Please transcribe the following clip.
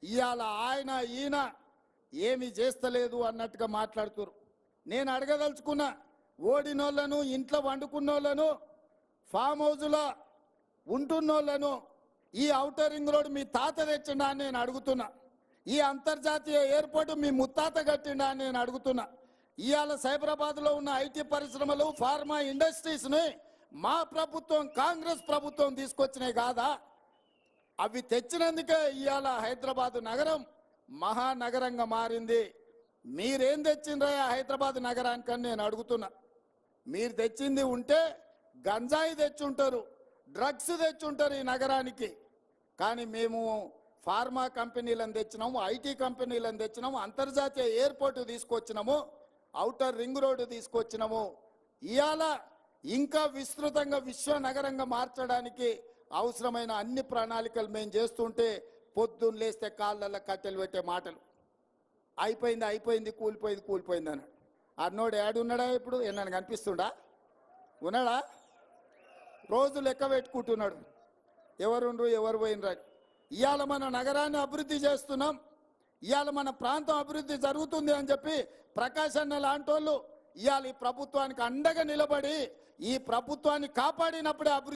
ఇవాళ ఆయన ఈయన ఏమి చేస్తలేదు అన్నట్టుగా మాట్లాడుతున్నారు. నేను అడగదలుచుకున్నా, ఓడినోళ్లను, ఇంట్లో వండుకున్నోళ్లను, ఫామ్ హౌస్లో ఉంటున్నోళ్లను ఈ ఔటర్ రింగ్ రోడ్ మీ తాత తెచ్చిండా అని నేను అడుగుతున్నా. ఈ అంతర్జాతీయ ఎయిర్పోర్టు మీ ముత్తాత కట్టిండా అని నేను అడుగుతున్నా. ఇవాళ సైబరాబాద్లో ఉన్న ఐటీ పరిశ్రమలు, ఫార్మా ఇండస్ట్రీస్ని మా ప్రభుత్వం, కాంగ్రెస్ ప్రభుత్వం తీసుకొచ్చినాయి కాదా? అవి తెచ్చినందుకే ఇవాళ హైదరాబాద్ నగరం మహానగరంగా మారింది. మీరేం తెచ్చిండ్రా హైదరాబాద్ నగరానికని నేను అడుగుతున్నా. మీరు తెచ్చింది ఉంటే గంజాయి తెచ్చుంటారు, డ్రగ్స్ తెచ్చుంటారు ఈ నగరానికి. కానీ మేము ఫార్మా కంపెనీలను తెచ్చినాము, ఐటీ కంపెనీలను తెచ్చినాము, అంతర్జాతీయ ఎయిర్పోర్టు తీసుకొచ్చినాము, ఔటర్ రింగ్ రోడ్డు తీసుకొచ్చినాము. ఇవాళ ఇంకా విస్తృతంగా విశ్వ నగరంగా మార్చడానికి అవసరమైన అన్ని ప్రణాళికలు మేము చేస్తుంటే పొద్దున్న లేస్తే కాళ్ళల్లో కట్టెలు పెట్టే మాటలు. అయిపోయింది అయిపోయింది, కూలిపోయింది కూలిపోయింది అని. అన్నోడు ఏడున్నాడా? ఇప్పుడు ఏమన్నా కనిపిస్తుండా? ఉన్నాడా? రోజు లెక్క పెట్టుకుంటున్నాడు, ఎవరుండ్రు ఎవరు పోయినరా. ఇవాళ మన నగరాన్ని అభివృద్ధి చేస్తున్నాం, ఇవాళ మన ప్రాంతం అభివృద్ధి జరుగుతుంది అని చెప్పి ప్రకాష్ అన్న లాంటి వాళ్ళు ఇవాళ ఈ ప్రభుత్వానికి అండగా నిలబడి ఈ ప్రభుత్వాన్ని కాపాడినప్పుడే అభివృద్ధి